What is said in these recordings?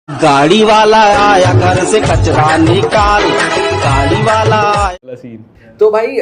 गाड़ी वाला आया घर से कचरा निकाल, गाड़ी वाला आया। सीन तो भाई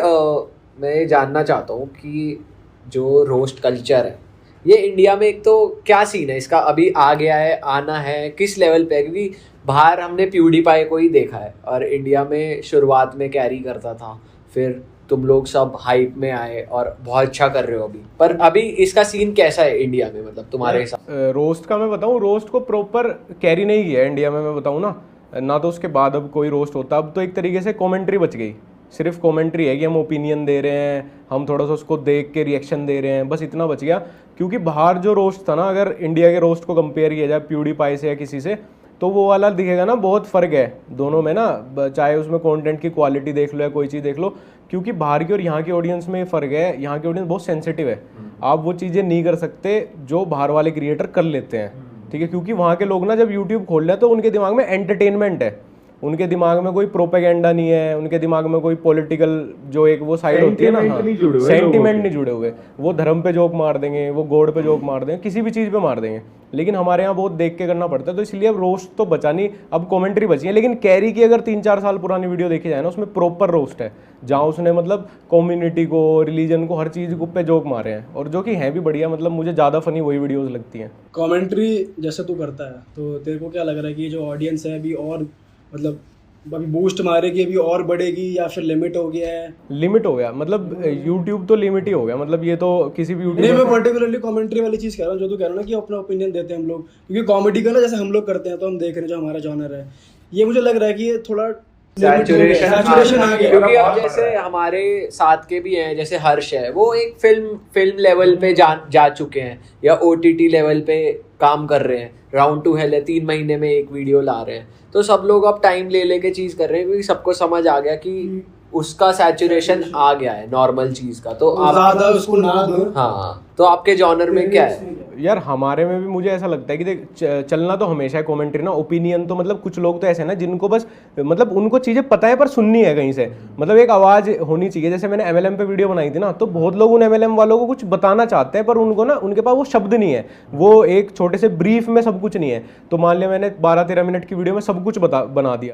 मैं ये जानना चाहता हूँ कि जो रोस्ट कल्चर है ये इंडिया में एक तो क्या सीन है इसका, अभी आ गया है, आना है, किस लेवल पे है? क्योंकि बाहर हमने प्यूडीपाई को ही देखा है और इंडिया में शुरुआत में कैरी करता था, फिर तुम लोग सब हाइप में आए और बहुत अच्छा कर रहे हो अभी, पर अभी इसका सीन कैसा है इंडिया में, मतलब तुम्हारे हिसाब? रोस्ट का मैं बताऊं, रोस्ट को प्रॉपर कैरी नहीं किया इंडिया में, मैं बताऊं ना तो उसके बाद अब कोई रोस्ट होता। अब तो एक तरीके से कमेंट्री बच गई, सिर्फ कमेंट्री है कि हम ओपिनियन दे रहे हैं, हम थोड़ा सा उसको देख के रिएक्शन दे रहे हैं, बस इतना बच गया। क्योंकि बाहर जो रोस्ट था ना, अगर इंडिया के रोस्ट को कंपेयर किया जाए प्यूडीपाई से या किसी से, तो वो वाला दिखेगा ना, बहुत फ़र्क है दोनों में ना, चाहे उसमें कंटेंट की क्वालिटी देख लो या कोई चीज़ देख लो। क्योंकि बाहर की और यहाँ की ऑडियंस में फ़र्क है, यहाँ की ऑडियंस बहुत सेंसिटिव है, आप वो चीज़ें नहीं कर सकते जो बाहर वाले क्रिएटर कर लेते हैं, ठीक है। क्योंकि वहाँ के लोग ना जब यूट्यूब खोल रहे हैं तो उनके दिमाग में एंटरटेनमेंट है, उनके दिमाग में कोई प्रोपेगेंडा नहीं है, उनके दिमाग में कोई पॉलिटिकल जो एक वो साइड होती है ना, सेंटिमेंट नहीं जुड़े हुए। वो धर्म पे जोक मार देंगे, वो गॉड पे जोक मार देंगे, किसी भी चीज़ पे मार देंगे। लेकिन हमारे यहाँ बहुत देख के करना पड़ता है, तो इसलिए अब रोस्ट तो बचा नहीं, अब कमेंट्री बची है। लेकिन कैरी की अगर 3-4 साल पुरानी वीडियो देखी जाए ना, उसमें प्रॉपर रोस्ट है, जहाँ उसने मतलब कम्युनिटी को, रिलीजन को, हर चीज़ पे जोक मारे हैं, और जो कि हैं भी बढ़िया। मतलब मुझे ज़्यादा फनी वही वीडियोज़ लगती हैं। कमेंट्री जैसे तू करता है, तो तेरे को क्या लग रहा है कि जो ऑडियंस है अभी और मतलब अभी बूस्ट मारेगी, अभी और बढ़ेगी, या फिर लिमिट हो गया है? लिमिट हो गया, मतलब यूट्यूब तो लिमिट ही हो गया, मतलब ये तो किसी भी नहीं, यूट्यूब मैं पर्टिकुलरली कमेंट्री वाली चीज़ कह रहा हूँ, जो तू कह रहा है ना कि अपना ओपिनियन देते हैं हम लोग, क्योंकि कॉमेडी का ना जैसे हम लोग करते हैं, तो हम देख रहे हैं जो हमारा जॉनर है, ये मुझे लग रहा है कि ये थोड़ा सैचुरेशन आ गया। क्योंकि अब जैसे हमारे साथ के भी हैं, जैसे हर्ष है, वो एक फिल्म लेवल पे जा चुके हैं, या ओटीटी लेवल पे काम कर रहे हैं, राउंड 2 है, 3 महीने में एक वीडियो ला रहे हैं। तो सब लोग अब टाइम ले लेके चीज़ कर रहे हैं, क्योंकि सबको समझ आ गया कि उसका सैचुरेशन आ गया है नॉर्मल चीज़ का। तो आप ज़्यादा उसको ना दो। हाँ, तो आपके जॉनर में क्या है? यार हमारे में भी मुझे ऐसा लगता है कि देख, चलना तो हमेशा है कमेंट्री ना, ओपिनियन तो मतलब कुछ लोग तो ऐसे हैं ना जिनको बस मतलब उनको चीज़ें पता है पर सुननी है कहीं से, मतलब एक आवाज़ होनी चाहिए। जैसे मैंने MLM पे वीडियो बनाई थी ना, तो बहुत लोग उन MLM वालों को कुछ बताना चाहते हैं, पर उनको ना उनके पास वो शब्द नहीं है, वो एक छोटे से ब्रीफ में सब कुछ नहीं है। तो मान लिया मैंने 12-13 मिनट की वीडियो में सब कुछ बना दिया।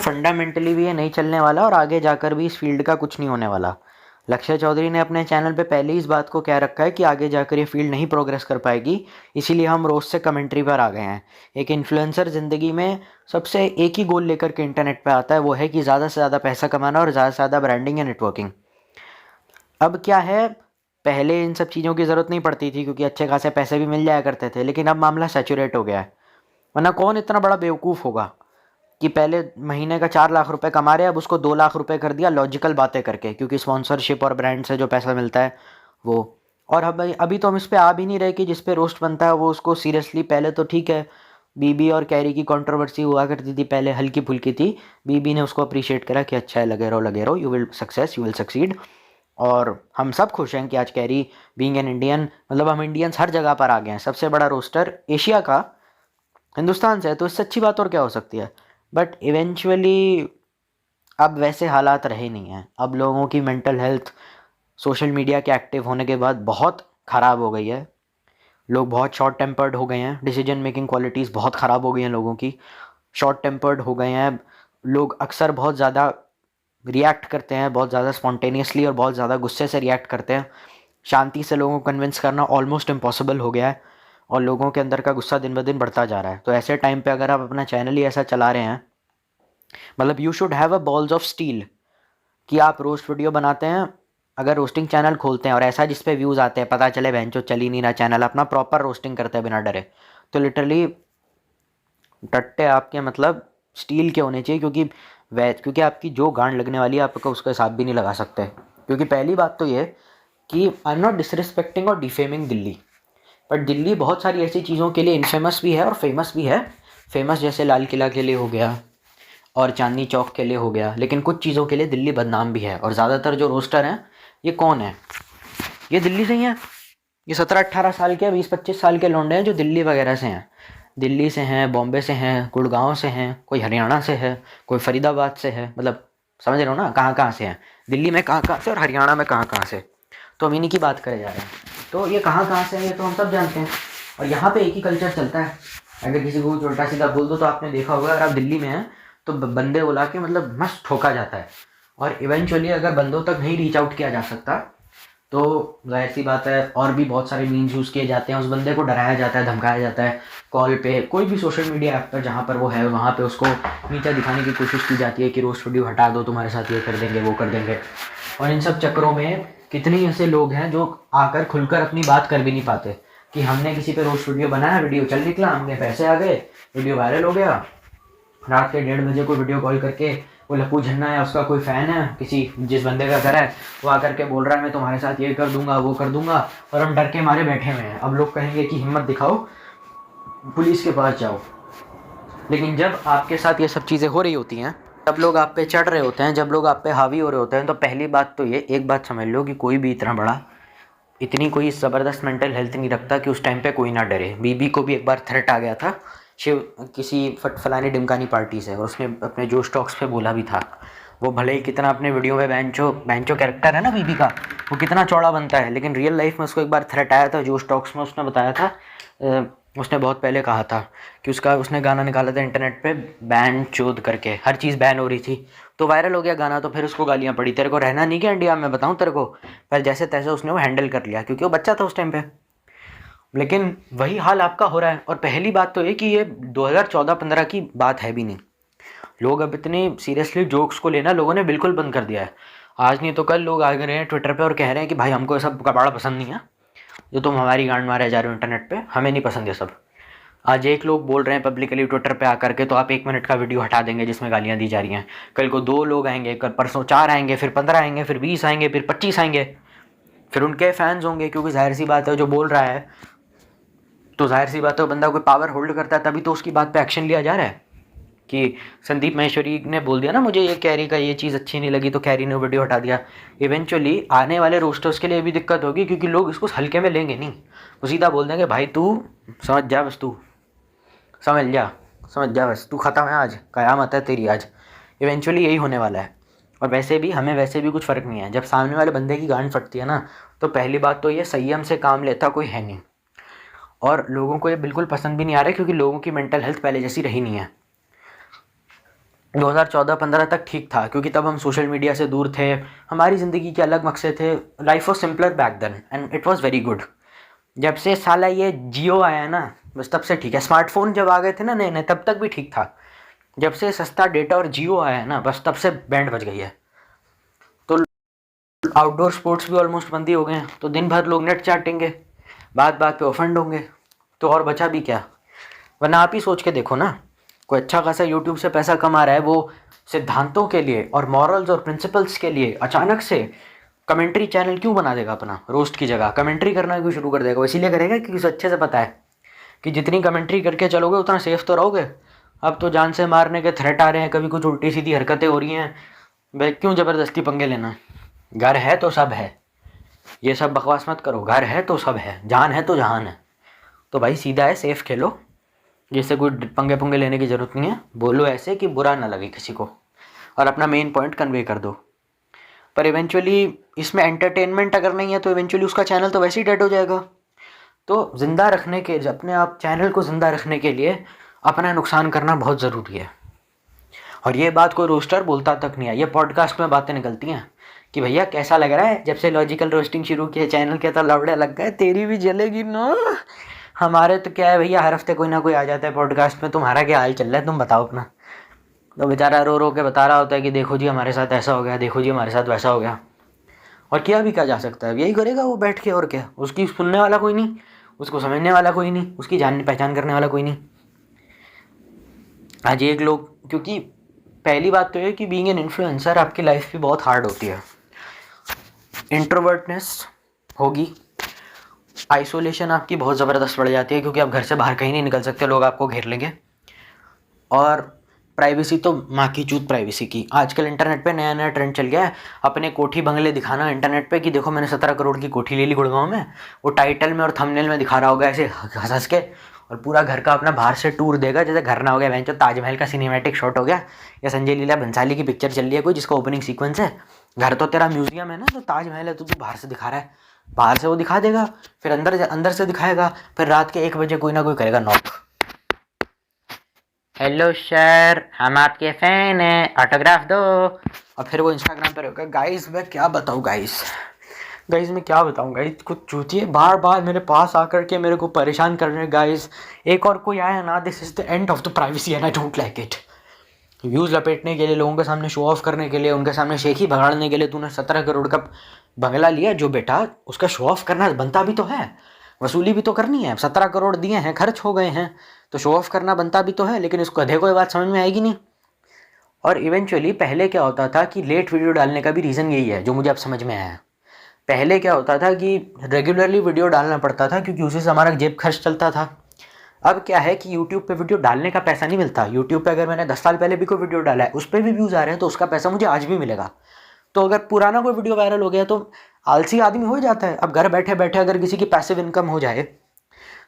फंडामेंटली भी ये नहीं चलने वाला, और आगे जाकर भी इस फील्ड का कुछ नहीं होने वाला। लक्ष्य चौधरी ने अपने चैनल पे पहले ही इस बात को कह रखा है कि आगे जाकर ये फील्ड नहीं प्रोग्रेस कर पाएगी, इसीलिए हम रोज से कमेंट्री पर आ गए हैं। एक इन्फ्लुएंसर ज़िंदगी में सबसे एक ही गोल लेकर के इंटरनेट पे आता है, वो है कि ज़्यादा से ज़्यादा पैसा कमाना और ज़्यादा से ज़्यादा ब्रांडिंग या नेटवर्किंग। अब क्या है, पहले इन सब चीज़ों की ज़रूरत नहीं पड़ती थी क्योंकि अच्छे खासे पैसे भी मिल जाया करते थे, लेकिन अब मामला सैचुरेट हो गया है। वरना कौन इतना बड़ा बेवकूफ़ होगा कि पहले महीने का 4 लाख रुपए कमा रहे, अब उसको 2 लाख रुपए कर दिया लॉजिकल बातें करके, क्योंकि स्पॉन्सरशिप और ब्रांड से जो पैसा मिलता है वो। और अभी तो हम इस पे आ भी नहीं रहे कि जिस पे रोस्ट बनता है वो उसको सीरियसली, पहले तो ठीक है, बीबी और कैरी की कंट्रोवर्सी हुआ करती थी पहले, हल्की फुल्की थी, बीबी ने उसको अप्रिशिएट करा कि अच्छा है, लगे रहो, यू विल सक्सीड। और हम सब खुश हैं कि आज कैरी बीइंग एन इंडियन, मतलब हम इंडियंस हर जगह पर आ गए हैं, सबसे बड़ा रोस्टर एशिया का हिंदुस्तान से है, तो इससे अच्छी बात और क्या हो सकती है। बट इवेंचुअली अब वैसे हालात रहे नहीं हैं, अब लोगों की मेंटल हेल्थ सोशल मीडिया के एक्टिव होने के बाद बहुत ख़राब हो गई है। लोग बहुत शॉर्ट टेम्पर्ड हो गए हैं, डिसीजन मेकिंग क्वालिटीज़ बहुत ख़राब हो गई हैं लोगों की, शॉर्ट टेम्पर्ड हो गए हैं लोग, अक्सर बहुत ज़्यादा रिएक्ट करते हैं, बहुत ज़्यादा स्पॉन्टेनियसली और बहुत ज़्यादा गुस्से से रिएक्ट करते हैं। शांति से लोगों को कन्विंस करना ऑलमोस्ट इम्पॉसिबल हो गया है, और लोगों के अंदर का गुस्सा दिन ब दिन बढ़ता जा रहा है। तो ऐसे टाइम पे अगर आप अपना चैनल ही ऐसा चला रहे हैं, मतलब you should have a balls of steel कि आप रोस्ट वीडियो बनाते हैं, अगर रोस्टिंग चैनल खोलते हैं और ऐसा जिस पे व्यूज़ आते हैं, पता चले बहनचोद चल ही नहीं रहा चैनल, अपना प्रॉपर रोस्टिंग करते हैं बिना डरे, तो लिटरली टट्टे आपके मतलब स्टील के होने चाहिए, क्योंकि आपकी जो गांड लगने वाली है आपको उसका हिसाब भी नहीं लगा सकते। क्योंकि पहली बात तो ये कि आई एम नॉट डिसरिस्पेक्टिंग और डिफेमिंग दिल्ली, बट दिल्ली बहुत सारी ऐसी चीज़ों के लिए इनफेमस भी है और फेमस भी है। फेमस जैसे लाल किला के लिए हो गया और चांदनी चौक के लिए हो गया, लेकिन कुछ चीज़ों के लिए दिल्ली बदनाम भी है। और ज़्यादातर जो रोस्टर हैं ये कौन है, ये दिल्ली से ही हैं, ये 17-18 साल के 20-25 साल के लौंडे हैं जो दिल्ली वगैरह से हैं, दिल्ली से हैं, बॉम्बे से हैं, गुड़गांव से हैं, कोई हरियाणा से है, कोई फरीदाबाद से है, मतलब समझ रहे हो ना कहाँ कहाँ से हैं, दिल्ली में कहाँ कहाँ से और हरियाणा में कहाँ कहाँ से। तो हम इन्हीं की बात करे जा रहे हैं। तो ये कहाँ कहाँ से है ये तो हम सब जानते हैं। और यहाँ पे एक ही कल्चर चलता है, अगर किसी को कुछ उल्टा सीधा बोल दो तो आपने देखा होगा, अगर आप दिल्ली में हैं तो बंदे बुला के मतलब मस्त ठोका जाता है। और इवेंचुअली अगर बंदों तक नहीं रीच आउट किया जा सकता तो जाहिर सी बात है और भी बहुत सारे मीन्स यूज़ किए जाते हैं, उस बंदे को डराया जाता है, धमकाया जाता है, कॉल पे कोई भी सोशल मीडिया ऐप पर जहाँ पर वो है वहाँ पे उसको नीचा दिखाने की कोशिश की जाती है कि रोस्ट वीडियो हटा दो, तुम्हारे साथ ये कर देंगे वो कर देंगे। और इन सब चक्करों में कितने ऐसे लोग हैं जो आकर खुलकर अपनी बात कर भी नहीं पाते कि हमने किसी पे रोस्ट वीडियो बनाया, वीडियो चल निकला, हमने पैसे आ गए, वीडियो वायरल हो गया, रात के 1:30 बजे कोई वीडियो कॉल करके वो लप्पू झन्ना है उसका कोई फ़ैन है किसी जिस बंदे का घर है वो आकर के बोल रहा है मैं तुम्हारे साथ ये कर दूंगा वो कर दूंगा, और हम डर के मारे बैठे हुए हैं। अब लोग कहेंगे कि हिम्मत दिखाओ, पुलिस के पास जाओ। लेकिन जब आपके साथ ये सब चीज़ें हो रही होती हैं, जब लोग आप पे चढ़ रहे होते हैं, जब लोग आप पे हावी हो रहे होते हैं, तो पहली बात तो ये एक बात समझ लो कि कोई भी इतना बड़ा इतनी कोई ज़बरदस्त मेंटल हेल्थ नहीं रखता कि उस टाइम पे कोई ना डरे। बीबी को भी एक बार थ्रेट आ गया था शिव किसी फलानी डिमकानी पार्टी से, और उसने अपने जोश टॉक्स पे बोला भी था। वो भले ही कितना अपने वीडियो में बैंचो कैरेक्टर है ना बीबी का, वो कितना चौड़ा बनता है, लेकिन रियल लाइफ में उसको एक बार थ्रेट आया था जोश टॉक्स में। उसने बताया था उसने बहुत पहले कहा था कि उसने गाना निकाला था इंटरनेट पे बैन चोद करके, हर चीज़ बैन हो रही थी तो वायरल हो गया गाना, तो फिर उसको गालियाँ पड़ी, तेरे को रहना नहीं क्या इंडिया में, बताऊँ तेरे को। पर जैसे तैसे उसने वो हैंडल कर लिया क्योंकि वो बच्चा था उस टाइम पे। लेकिन वही हाल आपका हो रहा है। और पहली बात तो ये कि ये 2014-15 की बात है भी नहीं। लोग अब इतने सीरियसली जोक्स को लेना लोगों ने बिल्कुल बंद कर दिया है। आज नहीं तो कल लोग आ गए हैं ट्विटर पे और कह रहे हैं कि भाई हमको ये सब कबाड़ा पसंद नहीं है, जो तुम हमारी गांड मारे जा रहे हो इंटरनेट पे, हमें नहीं पसंद ये सब। आज एक लोग बोल रहे हैं पब्लिकली ट्विटर पे आकर के तो आप 1 मिनट का वीडियो हटा देंगे जिसमें गालियाँ दी जा रही हैं। कल को 2 लोग आएंगे, कल परसों 4 आएंगे, फिर 15 आएंगे, फिर 20 आएंगे, फिर 25 आएंगे, फिर उनके फैंस होंगे। क्योंकि जाहिर सी बात है जो बोल रहा है तो जाहिर सी बात है बंदा कोई पावर होल्ड करता है तभी तो उसकी बात पे एक्शन लिया जा रहा है। कि संदीप माहेश्वरी ने बोल दिया ना मुझे ये कैरी का ये चीज़ अच्छी नहीं लगी तो कैरी ने वीडियो हटा दिया। इवेंचुअली आने वाले रोस्टर्स के लिए भी दिक्कत होगी क्योंकि लोग इसको हल्के में लेंगे नहीं, वो सीधा बोल देंगे भाई तू समझ जा, बस तू समझ जा, बस तू ख़त्म है, आज क़यामत है तेरी आज। इवेंचुअली यही होने वाला है। और वैसे भी हमें वैसे भी कुछ फ़र्क नहीं है, जब सामने वाले बंदे की गांड फटती है ना तो पहली बात तो ये संयम से काम लेता कोई है नहीं, और लोगों को ये बिल्कुल पसंद भी नहीं आ रहा है क्योंकि लोगों की मेंटल हेल्थ पहले जैसी रही नहीं है। 2014-15 तक ठीक था क्योंकि तब हम सोशल मीडिया से दूर थे, हमारी ज़िंदगी के अलग मकसद थे, life was simpler back then and it was very good. जब से साला ये जियो आया ना बस तब से ठीक है। स्मार्टफोन जब आ गए थे ना नए नए तब तक भी ठीक था, जब से सस्ता डेटा और जियो आया है ना बस तब से बैंड बज गई है। तो आउटडोर स्पोर्ट्स भी ऑलमोस्ट बंद ही हो गए हैं, तो दिन भर लोग नेट चाटेंगे, बात बात पे ऑफेंड होंगे, तो और बचा भी क्या। वरना आप ही सोच के देखो ना, कोई अच्छा खासा यूट्यूब से पैसा कमा रहा है, वो सिद्धांतों के लिए और मॉरल्स और प्रिंसिपल्स के लिए अचानक से कमेंट्री चैनल क्यों बना देगा अपना, रोस्ट की जगह कमेंट्री करना क्यों शुरू कर देगा। वो इसीलिए करेगा क्योंकि उसे अच्छे से पता है कि जितनी कमेंट्री करके चलोगे उतना सेफ तो रहोगे। अब तो जान से मारने के थ्रेट आ रहे हैं, कभी कुछ उल्टी सीधी हरकतें हो रही हैं, भाई क्यों ज़बरदस्ती पंगे लेना। घर है तो सब है, ये सब बकवास मत करो, घर है तो सब है, जान है तो जहान है। तो भाई सीधा है, सेफ खेलो, जैसे कोई पंगे पुंगे लेने की ज़रूरत नहीं है। बोलो ऐसे कि बुरा ना लगे किसी को और अपना मेन पॉइंट कन्वे कर दो। पर इवेंचुअली इसमें एंटरटेनमेंट अगर नहीं है तो इवेंचुअली उसका चैनल तो वैसे ही डेड हो जाएगा। तो ज़िंदा रखने के अपने आप चैनल को ज़िंदा रखने के लिए अपना नुकसान करना बहुत ज़रूरी है। और ये बात कोई रोस्टर बोलता तक नहीं है, ये पॉडकास्ट में बातें निकलती हैं कि भैया कैसा लग रहा है, जब से लॉजिकल रोस्टिंग शुरू किया चैनल के तो लौड़े लग गए, तेरी भी जलेगी ना। हमारे तो क्या है भैया, हर हफ्ते कोई ना कोई आ जाता है पॉडकास्ट में, तुम्हारा क्या हाल चल रहा है तुम बताओ अपना। तो बेचारा रो रो के बता रहा होता है कि देखो जी हमारे साथ ऐसा हो गया, देखो जी हमारे साथ वैसा हो गया। और क्या भी कहा जा सकता है, यही करेगा वो बैठ के, और क्या। उसकी सुनने वाला कोई नहीं, उसको समझने वाला कोई नहीं, उसकी जानने पहचान करने वाला कोई नहीं। आज एक लोग, क्योंकि पहली बात तो ये कि बीइंग एन इन्फ्लुएंसर आपकी लाइफ भी बहुत हार्ड होती है। इंट्रोवर्टनेस होगी, आइसोलेशन आपकी बहुत ज़बरदस्त बढ़ जाती है क्योंकि आप घर से बाहर कहीं नहीं निकल सकते, लोग आपको घेर लेंगे। और प्राइवेसी तो माँ की चूत प्राइवेसी की। आजकल इंटरनेट पे नया नया ट्रेंड चल गया है, अपने कोठी बंगले दिखाना इंटरनेट पे कि देखो मैंने 17 करोड़ की कोठी ले ली गुड़गांव में। वो टाइटल में और थंबनेल में दिखा रहा होगा ऐसे हंस हंस के, और पूरा घर का अपना बाहर से टूर देगा जैसे घर ना हो गया, जो ताजमहल का सिनेमैटिक शॉट हो गया, या संजय लीला भंसाली की पिक्चर चल रही है कोई जिसका ओपनिंग सीक्वेंस है। घर तो तेरा म्यूजियम है ना, तो ताजमहल है तो तू बाहर से दिखा रहा है। बाहर से वो दिखा देगा, फिर अंदर से दिखाएगा, फिर रात के 1 बजे कोई ना कोई करेगा नॉक, हेलो सर हम आपके फ़ैन हैं, ऑटोग्राफ दो। और फिर वो इंस्टाग्राम पर होगा, गाइस मैं क्या बताऊँ गाइस मैं क्या बताऊँ गाइस, कुछ चूतिए बार बार मेरे पास आकर के मेरे को परेशान कर रहे हैं गाइस। एक और कोई आया ना, this is the end of the privacy and I don't like it. Views लपेटने के लिए, लोगों के सामने शो ऑफ करने के लिए, उनके सामने शेखी भगाड़ने के लिए तूने 17 करोड़ का बंगला लिया, जो बेटा उसका शो ऑफ करना बनता भी तो है, वसूली भी तो करनी है। 17 करोड़ दिए हैं, खर्च हो गए हैं, तो शो ऑफ करना बनता भी तो है, लेकिन इसको गधे को ये बात समझ में आएगी नहीं। और इवेंचुअली पहले क्या होता था कि लेट वीडियो डालने का भी रीज़न यही है, जो मुझे अब समझ में आया है। पहले क्या होता था कि रेगुलरली वीडियो डालना पड़ता था, क्योंकि उसी से हमारा जेब खर्च चलता था। अब क्या है कि यूट्यूब पे वीडियो डालने का पैसा नहीं मिलता। यूट्यूब पे अगर मैंने 10 साल पहले भी कोई वीडियो डाला है, उस पर भी व्यूज़ आ रहे हैं, तो उसका पैसा मुझे आज भी मिलेगा। तो अगर पुराना कोई वीडियो वायरल हो गया तो आलसी आदमी हो जाता है। अब घर बैठे बैठे अगर किसी की पैसिव इनकम हो जाए,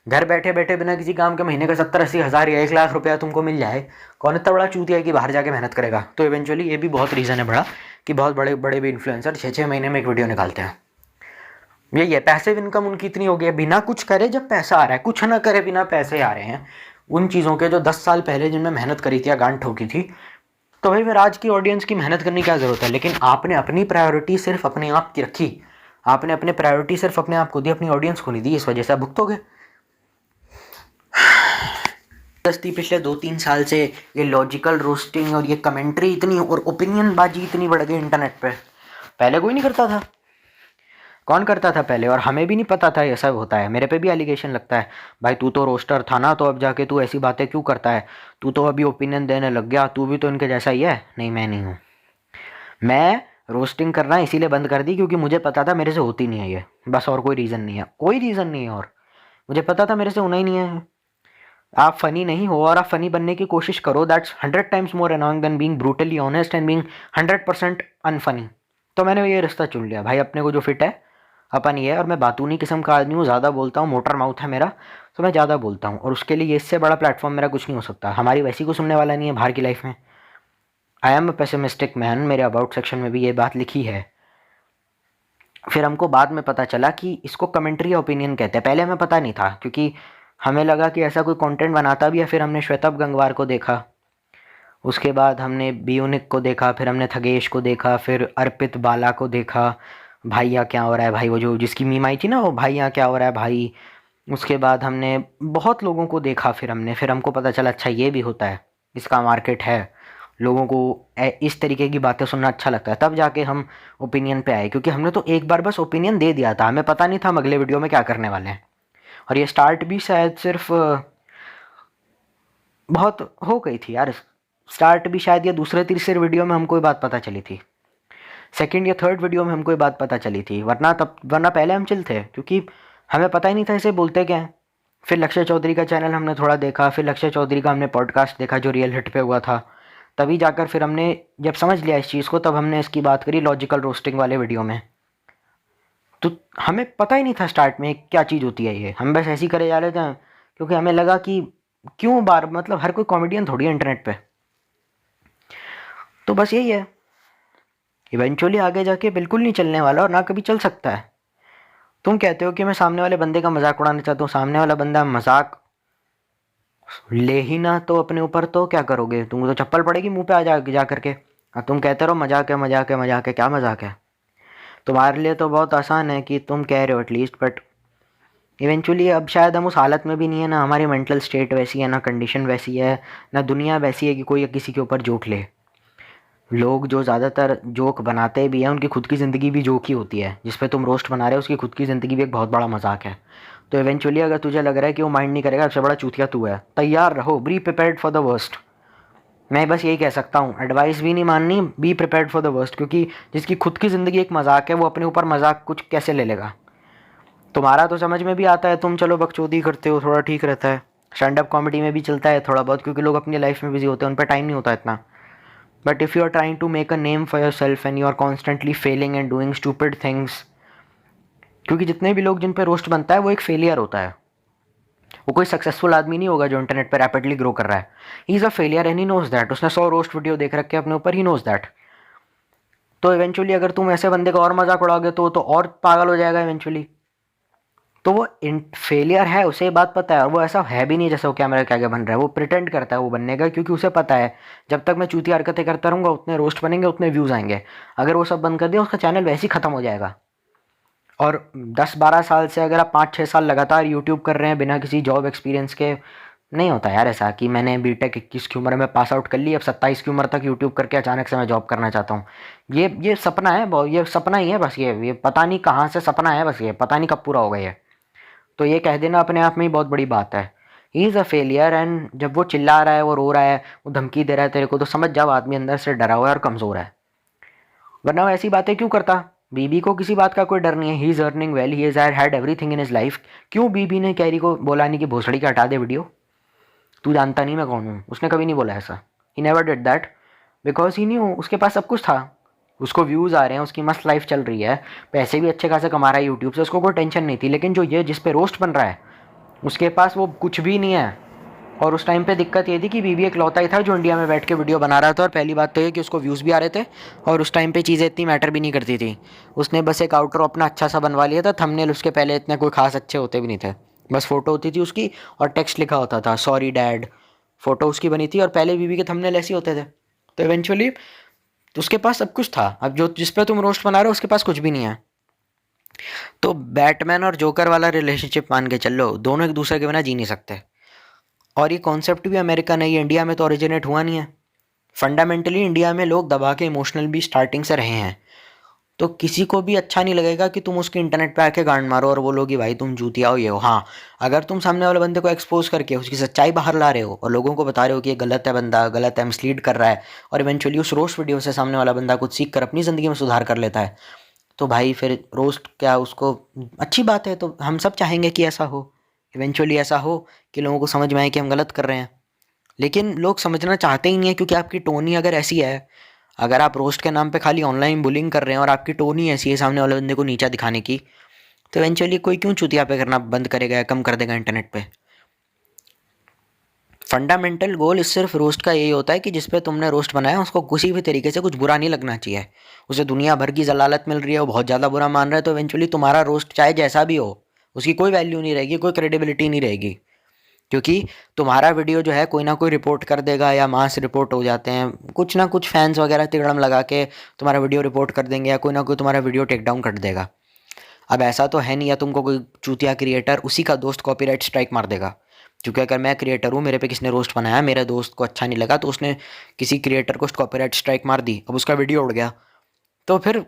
घर बैठे बैठे बिना किसी काम के महीने का 70-80 हज़ार या 1 लाख रुपया तुमको मिल जाए, कौन इतना बड़ा चूतिया है कि बाहर जाके मेहनत करेगा। तो इवेंचुअली ये भी बहुत रीज़न है बड़ा, कि बहुत बड़े बड़े भी इन्फ्लुएंसर 6-6 महीने में एक वीडियो निकालते हैं। यही है, पैसिव इनकम उनकी इतनी हो गई है, बिना कुछ करे जब पैसा आ रहा है, कुछ ना करे बिना पैसे आ रहे हैं उन चीज़ों के जो 10 साल पहले जिनमें मेहनत करी थी या गांड ठोकी थी। तो भाई फिर आज की ऑडियंस की मेहनत करने की क्या ज़रूरत है। लेकिन आपने अपनी प्रायोरिटी सिर्फ अपने आप की रखी, आपने अपने प्रायोरिटी सिर्फ अपने आप को दी, अपनी ऑडियंस को नहीं दी, इस वजह से आप भुगतोगे। पिछले 2-3 साल से ये लॉजिकल रोस्टिंग और ये कमेंट्री इतनी और ओपिनियन बाजी इतनी बढ़ गई इंटरनेट पे। पहले कोई नहीं करता था। कौन करता था पहले? और हमें भी नहीं पता था ये सब होता है। मेरे पे भी एलिगेशन लगता है, भाई तू तो रोस्टर था ना, तो अब जाके तू ऐसी बातें क्यों करता है, तू तो अभी ओपिनियन देने लग गया, तू भी तो इनके जैसा ही है। नहीं, मैं नहीं हूँ। मैं रोस्टिंग करना इसीलिए बंद कर दी क्योंकि मुझे पता था मेरे से होती नहीं है ये, बस। और कोई रीज़न नहीं है, कोई रीज़न नहीं है। और मुझे पता था मेरे से होना ही नहीं है। आप फ़नी नहीं हो और आप फ़नी बनने की कोशिश करो, that's 100 times more annoying than being brutally honest and being 100% unfunny. तो मैंने ये रिश्ता चुन लिया, भाई अपने को जो फिट है अपन ये है। और मैं बातूनी किस्म का आदमी हूँ, ज़्यादा बोलता हूँ, मोटर माउथ है मेरा, तो मैं ज़्यादा बोलता हूँ। और उसके लिए इससे बड़ा प्लेटफॉर्म मेरा कुछ नहीं हो सकता। हमारी वैसी को सुनने वाला नहीं है बाहर की लाइफ में। I am a pessimistic man, मेरे अबाउट सेक्शन में भी ये बात लिखी है। फिर हमको बाद में पता चला कि इसको कमेंट्री या ओपिनियन कहते हैं। पहले हमें पता नहीं था, क्योंकि हमें लगा कि ऐसा कोई कंटेंट बनाता भी है। फिर हमने श्वेतब गंगवार को देखा, उसके बाद हमने बियोनिक को देखा, फिर हमने थगेश को देखा, फिर अर्पित बाला को देखा, भाई यहाँ क्या हो रहा है भाई, वो जो जिसकी मीम आई थी ना, वो भाई यहाँ क्या हो रहा है भाई। उसके बाद हमने बहुत लोगों को देखा, फिर हमको पता चला अच्छा ये भी होता है, इसका मार्केट है, लोगों को इस तरीके की बातें सुनना अच्छा लगता है। तब जाके हम ओपिनियन पे आए, क्योंकि हमने तो एक बार बस ओपिनियन दे दिया था, हमें पता नहीं था हम अगले वीडियो में क्या करने वाले हैं। और ये स्टार्ट भी शायद सिर्फ बहुत हो गई थी यार, स्टार्ट भी शायद ये दूसरे तीसरे वीडियो में हमको ये बात पता चली थी, सेकंड या थर्ड वीडियो में हमको ये बात पता चली थी। वरना पहले हम चिल थे, क्योंकि हमें पता ही नहीं था इसे बोलते क्या है। फिर लक्ष्य चौधरी का चैनल हमने थोड़ा देखा, फिर लक्ष्य चौधरी का हमने पॉडकास्ट देखा जो रियल हिट पे हुआ था। तभी जाकर फिर हमने जब समझ लिया इस चीज़ को, तब हमने इसकी बात करी लॉजिकल रोस्टिंग वाले वीडियो में। तो हमें पता ही नहीं था स्टार्ट में क्या चीज़ होती है ये, हम बस ऐसे ही करे जा रहे थे, क्योंकि हमें लगा कि क्यों बार, मतलब हर कोई कॉमेडियन थोड़ी है इंटरनेट पे। तो बस यही है, इवेंचुअली आगे जाके बिल्कुल नहीं चलने वाला और ना कभी चल सकता है। तुम कहते हो कि मैं सामने वाले बंदे का मजाक उड़ाना चाहता हूँ, सामने वाला बंदा मजाक ले ही ना तो अपने ऊपर, तो क्या करोगे? तुमको तो चप्पल पड़ेगी मुंह पे आ जा करके। और तुम कहते रहो मजाक है मजाक है मजाक है, क्या मजाक है? तुम्हारे लिए तो बहुत आसान है कि तुम कह रहे हो एटलीस्ट, बट इवेंचुअली अब शायद हम उस हालत में भी नहीं है, ना हमारी मेंटल स्टेट वैसी है, ना कंडीशन वैसी है, ना दुनिया वैसी है कि कोई किसी के ऊपर जोक ले। लोग जो ज़्यादातर जोक बनाते भी हैं, उनकी खुद की ज़िंदगी भी जोक ही होती है। जिस पे तुम रोस्ट बना रहे हो उसकी खुद की ज़िंदगी भी एक बहुत बड़ा मजाक है। तो इवेंचुअली अगर तुझे लग रहा है कि वो माइंड नहीं करेगा, सबसे बड़ा चूतिया तू है। तैयार रहो, be prepared for the worst. मैं बस यही कह सकता हूँ, एडवाइस भी नहीं माननी, be prepared for the worst. क्योंकि जिसकी खुद की ज़िंदगी एक मजाक है, वो अपने ऊपर मजाक कुछ कैसे ले लेगा? तुम्हारा तो समझ में भी आता है, तुम चलो बकचोदी करते हो, थोड़ा ठीक रहता है। स्टैंड अप कॉमेडी में भी चलता है थोड़ा बहुत, क्योंकि लोग अपनी लाइफ में बिजी होते हैं, उन पर टाइम नहीं होता इतना। But if you are trying to make a name for yourself and you are constantly failing and doing stupid things, क्योंकि जितने भी लोग जिन पे रोस्ट बनता है वो एक फेलियर होता है, वो कोई सक्सेसफुल आदमी नहीं होगा जो इंटरनेट पे रैपिडली ग्रो कर रहा है। He is a failure and he knows that. उसने 100 रोस्ट वीडियो देख रखे अपने ऊपर, ही नोज दैट। तो इवेंचुअली अगर तुम ऐसे बंदे का और मजाक उड़ाओगे तो और पागल हो जाएगा इवेंचुअली। तो वो फेलियर है, उसे ये बात पता है, और वो ऐसा है भी नहीं जैसे वो कैमरे के आगे बन रहा है, वो प्रिटेंड करता है वो बनने का, क्योंकि उसे पता है जब तक मैं चूती हरकतें करता रहूँगा उतने रोस्ट बनेंगे, उतने व्यूज़ आएंगे। अगर वो सब बंद कर दिया उसका चैनल वैसे ही ख़त्म हो जाएगा। और 10-12 साल से अगर आप 5-6 साल लगातार यूट्यूब कर रहे हैं बिना किसी जॉब एक्सपीरियंस के, नहीं होता यार ऐसा कि मैंने बीटेक 21 की उम्र में पास आउट कर ली, अब 27 की उम्र तक यूट्यूब करके अचानक से मैं जॉब करना चाहता हूँ। ये सपना है, ये सपना ही है बस, ये पता नहीं कहाँ से सपना है, बस ये पता नहीं कब पूरा होगा ये। तो ये कह देना अपने आप में ही बहुत बड़ी बात है। He is a failure, and जब वो चिल्ला रहा है, वो रो रहा है, वो धमकी दे रहा है तेरे को, तो समझ जाओ आदमी अंदर से डरा हुआ है और कमज़ोर है, वरना वो ऐसी बातें क्यों करता। बीबी को किसी बात का कोई डर नहीं है, he is earning well, he is had everything in his life. क्यों बीबी ने कैरी को बोला नहीं कि भोसड़ी का हटा दे वीडियो, तू जानता नहीं मैं कौन हूँ, उसने कभी नहीं बोला ऐसा। He never did that because he new उसके पास सब कुछ था, उसको व्यूज़ आ रहे हैं, उसकी मस्त लाइफ चल रही है, पैसे भी अच्छे खासे कमा रहा है यूट्यूब से, उसको कोई टेंशन नहीं थी। लेकिन जो ये जिस पे रोस्ट बन रहा है उसके पास वो कुछ भी नहीं है। और उस टाइम पे दिक्कत ये थी कि बीबी इकलौता ही था जो इंडिया में बैठ के वीडियो बना रहा था, और पहली बात तो ये कि उसको व्यूज़ भी आ रहे थे, और उस टाइम पे चीज़ें इतनी मैटर भी नहीं करती थी। उसने बस एक आउटरो अपना अच्छा सा बनवा लिया था, थंबनेल उसके पहले इतने कोई खास अच्छे होते भी नहीं थे, बस फ़ोटो होती थी उसकी और टेक्स्ट लिखा होता था सॉरी डैड, फ़ोटो उसकी बनी थी, और पहले बीबी के थंबनेल ऐसे होते थे। तो इवेंचुअली उसके पास सब कुछ था। अब जो जिस पे तुम रोस्ट बना रहे हो उसके पास कुछ भी नहीं है। तो बैटमैन और जोकर वाला रिलेशनशिप मान के चल लो, दोनों एक दूसरे के बिना जी नहीं सकते। और ये कॉन्सेप्ट भी अमेरिकन है, ये इंडिया में तो ओरिजिनेट हुआ नहीं है। फंडामेंटली इंडिया में लोग दबा के इमोशनल भी स्टार्टिंग से रहे हैं, तो किसी को भी अच्छा नहीं लगेगा कि तुम उसके इंटरनेट पे आके गांड मारो और बोलो कि भाई तुम जूतिया हो ये हो। हाँ, अगर तुम सामने वाले बंदे को एक्सपोज करके उसकी सच्चाई बाहर ला रहे हो और लोगों को बता रहे हो कि ये गलत है, बंदा गलत है, मिसलीड कर रहा है, और इवेंचुअली उस रोस्ट वीडियो से सामने वाला बंदा कुछ सीख कर अपनी ज़िंदगी में सुधार कर लेता है, तो भाई फिर रोस्ट क्या उसको अच्छी बात है। तो हम सब चाहेंगे कि ऐसा हो, इवेंचुअली ऐसा हो कि लोगों को समझ में आए कि हम गलत कर रहे हैं। लेकिन लोग समझना चाहते ही नहीं है, क्योंकि आपकी टोन ही अगर ऐसी है, अगर आप रोस्ट के नाम पे खाली ऑनलाइन बुलिंग कर रहे हैं और आपकी टोन ही ऐसी है सामने वाले बंदे को नीचा दिखाने की, तो इवेंचुअली कोई क्यों चुतिया पे करना बंद करेगा या कम कर देगा इंटरनेट पे। फंडामेंटल गोल इस सिर्फ रोस्ट का यही होता है कि जिस पे तुमने रोस्ट बनाया उसको किसी भी तरीके से कुछ बुरा नहीं लगना चाहिए, उसे दुनिया भर की जलालत मिल रही है, वो बहुत ज़्यादा बुरा मान रहा है, तो इवेंचुअली तुम्हारा रोस्ट चाहे जैसा भी हो उसकी कोई वैल्यू नहीं रहेगी, कोई क्रेडिबिलिटी नहीं रहेगी, क्योंकि तुम्हारा वीडियो जो है कोई ना कोई रिपोर्ट कर देगा, या मास रिपोर्ट हो जाते हैं, कुछ ना कुछ फैंस वगैरह तिगड़म लगा के तुम्हारा वीडियो रिपोर्ट कर देंगे, या कोई ना कोई तुम्हारा वीडियो टेक डाउन कर देगा। अब ऐसा तो है नहीं, या तुमको कोई चूतिया क्रिएटर उसी का दोस्त कॉपीराइट स्ट्राइक मार देगा, क्योंकि अगर मैं क्रिएटर हूँ, मेरे पे किसी ने रोस्ट बनाया, मेरे दोस्त को अच्छा नहीं लगा, तो उसने किसी क्रिएटर को कॉपीराइट स्ट्राइक मार दी, अब उसका वीडियो उड़ गया, तो फिर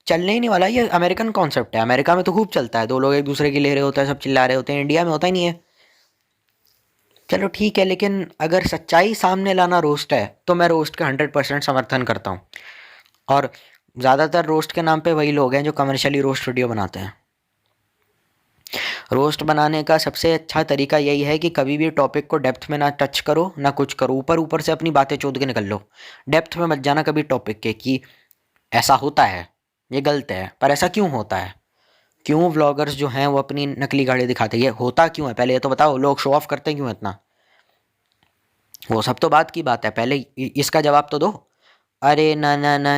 चलने ही नहीं वाला। ये अमेरिकन कॉन्सेप्ट है, अमेरिका में तो खूब चलता है, दो लोग एक दूसरे की ले रहे होते हैं, सब चिल्ला रहे होते हैं, इंडिया में होता ही नहीं है। चलो ठीक है, लेकिन अगर सच्चाई सामने लाना रोस्ट है तो मैं रोस्ट का 100% समर्थन करता हूँ। और ज़्यादातर रोस्ट के नाम पे वही लोग हैं जो कमर्शियली रोस्ट वीडियो बनाते हैं। रोस्ट बनाने का सबसे अच्छा तरीका यही है कि कभी भी टॉपिक को डेप्थ में ना टच करो ना कुछ करो, ऊपर ऊपर से अपनी बातें चोद के निकल लो, डेप्थ में मत जाना कभी टॉपिक के कि ऐसा होता है, ये गलत है, पर ऐसा क्यों होता है, क्यों व्लॉगर्स जो हैं वो अपनी नकली गाड़ी दिखाते हैं, ये होता क्यों है, पहले ये तो बताओ, लोग शो ऑफ करते क्यों इतना, वो सब तो बात की बात है, पहले इसका जवाब तो दो। अरे ना ना ना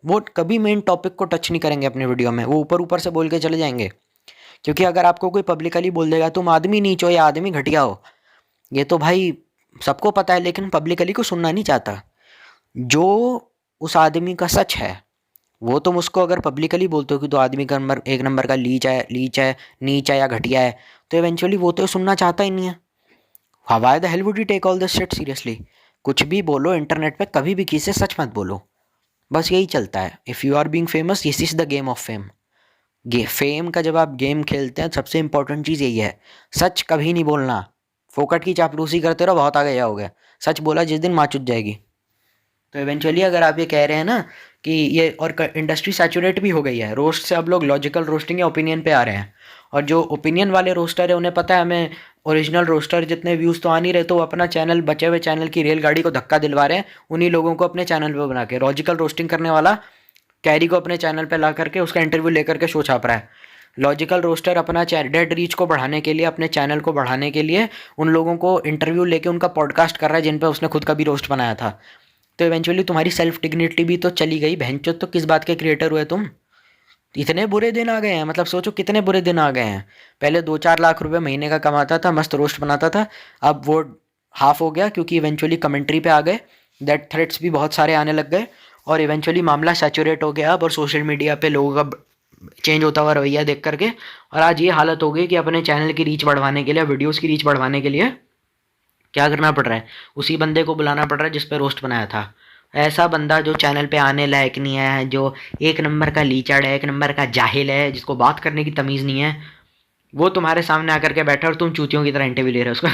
वो कभी मेन टॉपिक को टच नहीं करेंगे अपने वीडियो में, वो ऊपर ऊपर से बोल के चले जाएंगे, क्योंकि अगर आपको कोई पब्लिकली बोल देगा तुम आदमी नीच हो या आदमी घटिया हो, ये तो भाई सबको पता है, लेकिन पब्लिकली को सुनना नहीं चाहता। जो उस आदमी का सच है वो तुम उसको अगर पब्लिकली बोलते हो कि तो आदमी का नंबर एक नंबर का लीच है नीच है या घटिया है, तो इवेंचुअली वो तो सुनना चाहता ही नहीं है। Why the hell would you take all this shit seriously. कुछ भी बोलो इंटरनेट पे, कभी भी किसी से सच मत बोलो, बस यही चलता है। If you are being famous, this is the game of fame. Fame का जब आप गेम खेलते हैं सबसे इंपॉर्टेंट चीज़ यही है, सच कभी नहीं बोलना। फोकट की चापलूसी करते रहो, बहुत आगे जाओगे। सच बोला जिस दिन माँ चुत जाएगी। तो इवेंचुअली अगर आप ये कह रहे हैं ना कि ये, और इंडस्ट्री सैचुरेट भी हो गई है रोस्ट से, अब लोग लॉजिकल रोस्टिंग या ओपिनियन पे आ रहे हैं, और जो ओपिनियन वाले रोस्टर है उन्हें पता है हमें ओरिजिनल रोस्टर जितने व्यूज़ तो आ नहीं रहे, तो वो अपना चैनल, बचे हुए चैनल की रेलगाड़ी को धक्का दिलवा रहे हैं उन्हीं लोगों को अपने चैनल पे बना के। लॉजिकल रोस्टिंग करने वाला कैरी को अपने चैनल पे ला करके उसका इंटरव्यू लेकर के शो छाप रहा है। लॉजिकल रोस्टर अपना डेड रीच को बढ़ाने के लिए, अपने चैनल को बढ़ाने के लिए उन लोगों को इंटरव्यू लेके उनका पॉडकास्ट कर रहा है जिन पे उसने खुद का भी रोस्ट बनाया था। तो इवेंचुअली तुम्हारी सेल्फ डिग्निटी भी तो चली गई। बहनचोद, तो किस बात के क्रिएटर हुए तुम? इतने बुरे दिन आ गए हैं, मतलब सोचो कितने बुरे दिन आ गए हैं। पहले 2-4 लाख रुपए महीने का कमाता था, मस्त रोस्ट बनाता था, अब वो हाफ हो गया क्योंकि इवेंचुअली कमेंट्री पे आ गए, दैट थ्रेट्स भी बहुत सारे आने लग गए और इवेंचुअली मामला सैचुरेट हो गया अब, और सोशल मीडिया पे लोगों का चेंज होता हुआ रवैया देख करके, और आज ये हालत हो गई कि अपने चैनल की रीच बढ़वाने के लिए, वीडियोज़ की रीच बढ़वाने के लिए क्या करना पड़ रहा है, उसी बंदे को बुलाना पड़ रहा है जिस पे रोस्ट बनाया था। ऐसा बंदा जो चैनल पे आने लायक नहीं है, जो एक नंबर का लीचड़ है, एक नंबर का जाहिल है, जिसको बात करने की तमीज़ नहीं है, वो तुम्हारे सामने आकर के बैठा और तुम चूतियों की तरह इंटरव्यू ले रहे हो उसको।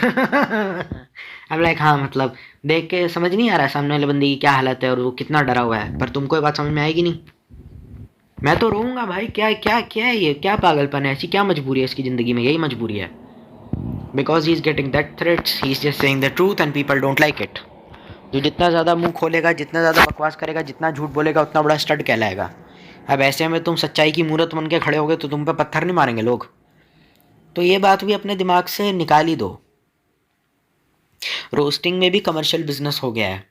अब लाइक हाँ, मतलब देख के समझ नहीं आ रहा है सामने वाले बंदे की क्या हालत है और वो कितना डरा हुआ है, पर तुमको ये बात समझ में आएगी नहीं। मैं तो रोऊंगा भाई, क्या क्या क्या है ये, क्या पागलपन है, ऐसी क्या मजबूरी है इसकी ज़िंदगी में, यही मजबूरी है। Because he is getting that threats, he is just saying the truth and people don't like it. जो जितना ज़्यादा मुंह खोलेगा, जितना ज़्यादा बकवास करेगा, जितना झूठ बोलेगा, उतना बड़ा स्टड कहलाएगा। अब ऐसे में तुम सच्चाई की मूरत बन के खड़े होगे तो तुम पे पत्थर नहीं मारेंगे लोग। तो ये बात भी अपने दिमाग से निकाल ही दो। रोस्टिंग में भी कमर्शियल बिजनेस हो गया है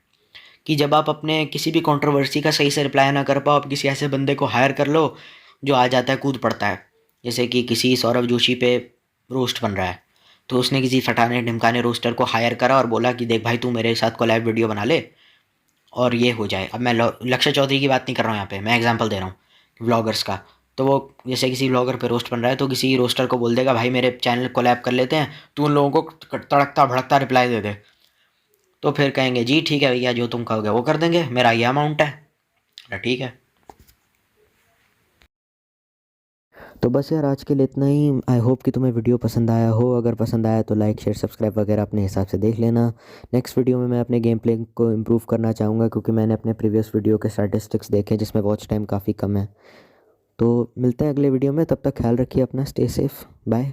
कि जब आप अपने किसी भी कंट्रोवर्सी का सही से रिप्लाई ना कर पाओ, आप किसी ऐसे बंदे को हायर कर लो जो आ जाता है, कूद पड़ता है। जैसे कि किसी सौरभ जोशी पे रोस्ट बन रहा है, तो उसने किसी फटाने ढिमकाने रोस्टर को हायर करा और बोला कि देख भाई तू मेरे साथ कोलैब वीडियो बना ले और ये हो जाए। अब मैं लक्ष्य चौधरी की बात नहीं कर रहा हूँ यहाँ पे, मैं एग्जांपल दे रहा हूँ व्लॉगर्स का। तो वो जैसे किसी व्लॉगर पे रोस्ट बन रहा है तो किसी रोस्टर को बोल देगा भाई मेरे चैनल कोलैब कर लेते हैं, तू उन लोगों को तड़कता भड़कता रिप्लाई दे दे। तो फिर कहेंगे जी ठीक है भैया, जो तुम कहोगे वो कर देंगे, मेरा ये अमाउंट है। ठीक है। तो बस यार आज के लिए इतना ही। आई होप कि तुम्हें वीडियो पसंद आया हो। अगर पसंद आया तो लाइक शेयर सब्सक्राइब वगैरह अपने हिसाब से देख लेना। नेक्स्ट वीडियो में मैं अपने गेम प्ले को इम्प्रूव करना चाहूँगा क्योंकि मैंने अपने प्रीवियस वीडियो के स्टैटिस्टिक्स देखे जिसमें वॉच टाइम काफ़ी कम है। तो मिलते हैं अगले वीडियो में, तब तक ख्याल रखिए अपना, स्टे सेफ, बाय।